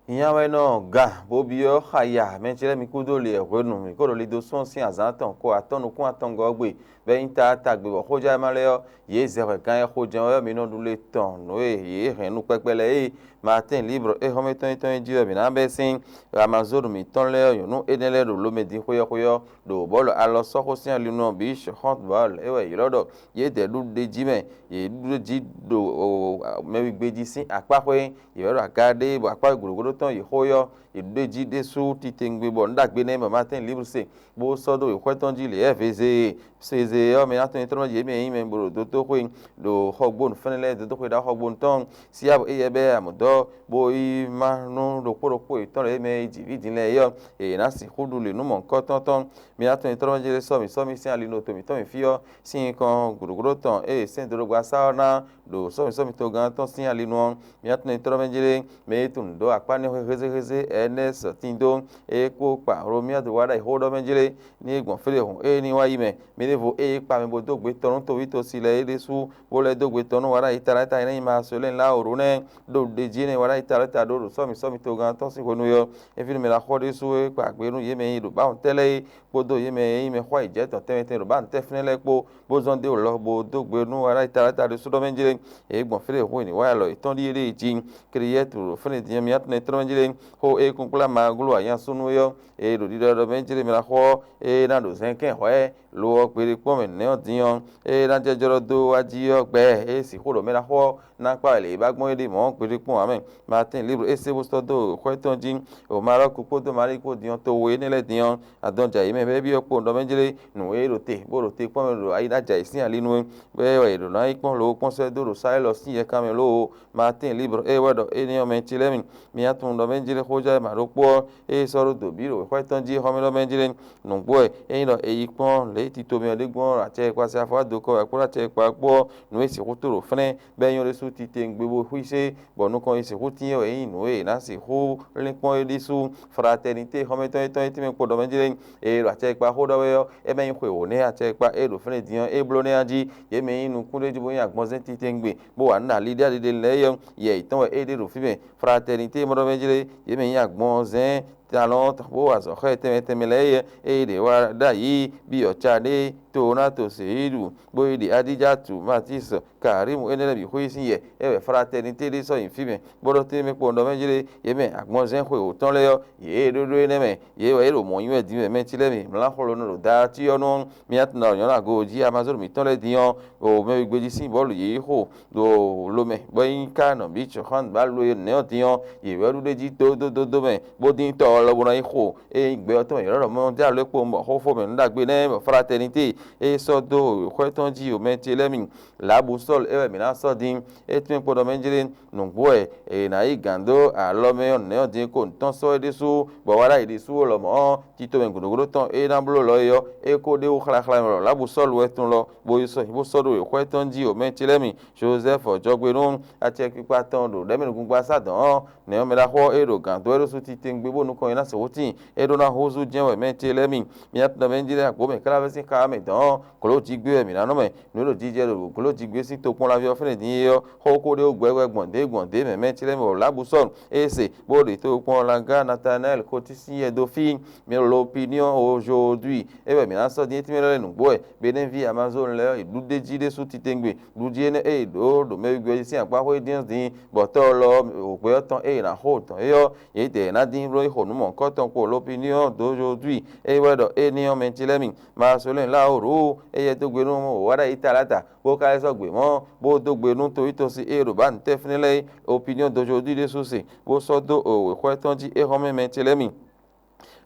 Iyawe no ga bobio haya menchere mikudo le renu mikodo le do son si azantan ko atonu kun atongo gbe be inta tagbe wo hoja maleo ye zere kan e hoja o mi no dule ton no ye renu pepele matin libre e hometon ton dio bi na besin amazon mi ton le yo no enele lo medi hoyo do bolo alo so ko si ali no bi handball e we yirodo ye de du de jime ye du ji do mewi gbeji sin apapwe yoro agade bo apa guruguru ton ihoyo ideji desu titengbe bo ndagbe ne mama ten libre se bo sodo ikweton ji le feze seze o me aton itro je me yin me bro do to ko do hogbon fenele do ko da hogbon ton si abo eyebe amudo bo i manu do poro iton le me ji vidinle yo na si hudu le numo nkoton ton me aton itro je so mi sin ali no to mi ton mi fio sin kon guruguru ton sen do gba sauna do so mi to gan ton sin ali no mi aton itro menjire me tun do akpani heze enes tindo ko pa romia do wada ihodo menjire ni egbon fere hun ni wa yime me nevo pa me bodo gbe torun to wi to sile edesu bo le do gbe torun wada itarata ina ma so le la orune do deji ne wada itarata do so mi to gan ton si honu yo fi me la khode su pa gberu yeme do ba on tele bodo yeme khwa ije ton tete do ba nte fnele po bozon de lo bodo gbenu wada itarata do su do menjire egbon fere hun ni wa lo iton di ere ji kriyetu fene dia mi atne tronjire ho kunkula magulu ayan sunu yo do dido menjire mi la ho na do zenken ho lo pere po me ne odiyan na jejoro do aji ogbe si ho do me la ho na pa le ba gbon ede mo pere po amen martin libre se bo sto do ko ton jin o maro ku po do mari ko diyan to we ne le diyan adonja ime be bi opo do menjire nu do te bo do te po me do ai da ja isin alinu be we do na ipon lo pon se do sai lo sin ye kamelo martin libre wedo ni o menchile mi atun do menjire hoja maropo soro do biro ko ton ji homelo menjire nugbo no ipon le ti to mi odegbon ate kwa se afo do ko akura te pa po no esi kuturo fene be yon resu ti tengbebo huise bonu kon esi kutin o no na si ho le pon edisu fraternité hometon ti me po do menjire ro ate pa ho do yo me yin ko ne ate pa do fene diyan blone aji ye me yin nu kunle jibo yan agbon se ti tengbe bo wa na leader de le yo ye iton ede ro fibe fraternité mo do menjire ye me yin agbon zen talent bo azo temele de wa da yi bi o chade to na to seidu bo de adijatu matis karim enele bi hoisin ye fraternité de so infime bo do te me po do menjire ye me agbon zen ko o ton le yo ye do ne me ye wa ero mo yin di me ti le me la kholo no da ti onu mi at na yon la goji amazon mi ton le dion o me gbeji sin bolu ye ho do lo me bo yin ka no bi cho han ba lo ne o dion ye wa du de ji do me bo din to lo bo na ho gbe o ton iro mo ja le po mo ho fo me nda gbe ne fraternité so do ko ton ji o me ti le mi la bu sol mi na so din tun po do menjire nu gbo na i gando a lo me on ne o din ko ton so de su bo wa ra ide su lo mo ti to me guduguru ton na blo lo yo ko de o khla khla la bu sol we tun lo bo so do ko ton ji o me ti le mi Joseph Ojogberun ati pipa ton do de me gun gba sadan ne o me la ho ero gando ero su ti tengbe bo nu ko ina so ti ero na hozu jenwe me ti le mi at do menjire agbo me kala vesin ka me dan ko lo ji gbe mi na no me no lo ji je lo ko lo ji gbe sin to pon la vi ofene din yo ho ko de o gbe gbonde me ti le mi o la bu so se bo de to pon la ga Nathaniel ko ti sin e do fi mi l'opinion aujourd'hui mi na so din ti me le nu gbo benen vi Amazon le du de ji de su ti tengbe du ji ne do me gbe sin apa ho din bo to lo o gbe ton na ho ton yo ye de na din ro ho nu mo ko ton ko l'opinion d'aujourd'hui wedo ni o mentilemi ma so le la oru ye to gbe nu mo wa da italata bo ka so gbe mo bo do gbe nu to ito si ero ba nte finile opinion d'aujourd'hui de so se bo so do o ko ton ji ho me mentilemi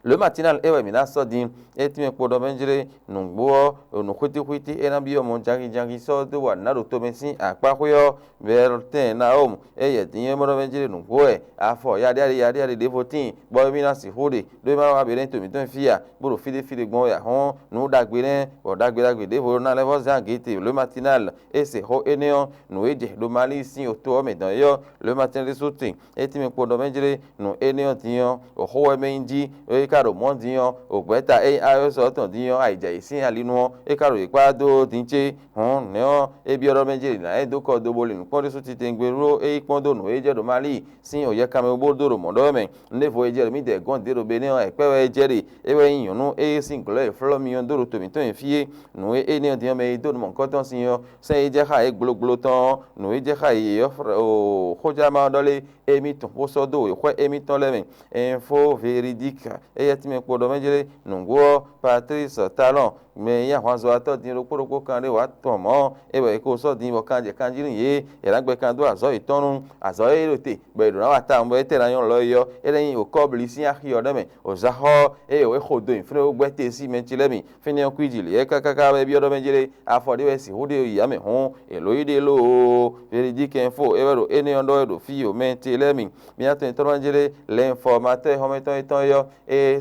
le matinal mina so din etime podo menjire nungbo no kwiti na bi o mo jangi so do wa na do to mesin apa koyo verten na ye din mo do menjire nungbo afo ya de votin bo mi na si hode do ma wa bere to mi ton fia buru fide gbon ya hon no dagbe ne o dagbe de vo na level zangite le matinal se ho eneon no eje do mali sin o to me dan yo le matin de sotin etime podo menjire no eneon tiyan o ho menji karo mo diyan ogbeta ayo so ton diyan aija isin alinu karo ipa do dinche ne o ebi oro meje na do ko do boli npon de so ti tengbero pon do no eje do mali sin oye kame bodoro modo me nefo eje mi de gon de ro be ni epe we jeri ewe yin nu single e flo mi ndoro to mi to fie nu ni diyan me do mo nkan ton sin yo se eje ha gbolo ton nu eje ha yo o khoja ma dole emi ton poso do e kwa emi ton le info véridique yati me podo mejere nungo Patrice Talon me ya hwanzo ato din roporopo kan re wa to mo ewe ko so din bo kanje kanjirin ye eragbe kan do azo itonu azo erote be do wa ta mo etera yon lo yo ereyin o kobli sin ahi odeme o zaho we khodo infre o gbete si menchilemi fini o kwijili e kaka be bi odo mejere afode we si hode ya me hun eloide lo véridique info ewero eni ondo edo fi o menchilemi mi ato intronjere l'informateur hometon iton yo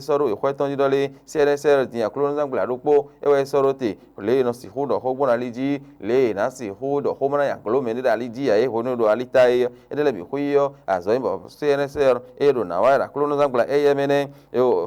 soro ikweton jidole CNSR din akuro nzangula ropo ewe soro te le no si hudo hogbona liji le na si hudo homana yankolo menida liji ya hono do alita edele bi huyo azo imbo CNSR edo na wa akuro nzangula yemene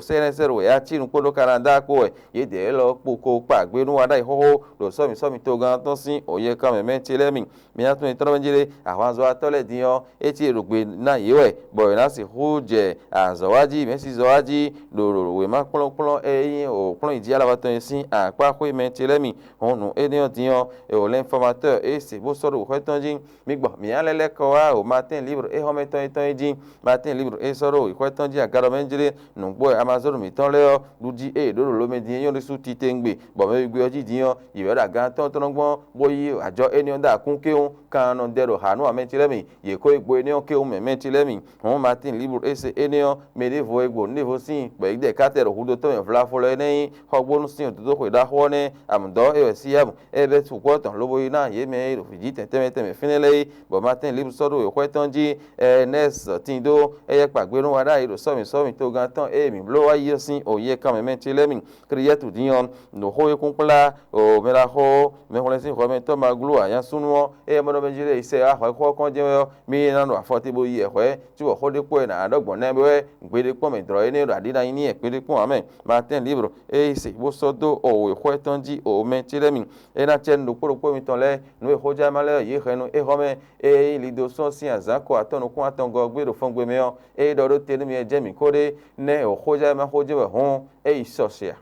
CNSR we achi nkodo karanda ko ye de lo poko pagbe nu wada ihoho do somi to gan ton sin oye ka me mentilemi mi atun itronjire awanzo atole diyan eti erugbe na yewe boy na si huje azowaji mesi zowaji do we ma polopolo o plon idi ala baton sin apa ko mentilemi onu enion diyan o l'informateur c'est bo soro kwetonjin mi gbo mi alele ko wa o matin libre hometon itonjin matin libre soro kwetonjin agaro menjire nu gbo amazon mi ton le luji do lo medin yon su ti tengbe bo me gbe oji diyan iwe da gan ton gbon boyi ajo enion da kun keun kan no dero hanu amentilemi ye ko egbo enion keun mentilemi on matin libre enion me devo egbo nevo sin pe de katero hudo to me fla folo nei hogbonu sin to ko da hone amdo siam ebe tu ko ton lobo ina ye me ro fiji teme finele bo matin libre sodo e ko tonji nes tindo ye pagberu wada iro somi to gan ton mi blo wa yi sin oye kan mentilemi kriyetu dion no ho kunpla o mera ho me ho lesin ho me to maglu ayan sunu mo do benjire ise a ho kon je mi na no afoti bo yi e ti wo ho de po na adogbon na be gbede po me dro ni ro adina ni e gbede po amen matin libre se bo sodo o e ho tonji o mentilemi na chen do po mi ton le no e ho ja male yi khenu home lido so si azan ko atonu kun atongo gbero fon gbe me do do tenu mi e je mi kore ne o ho ja ma ho je we hon isosia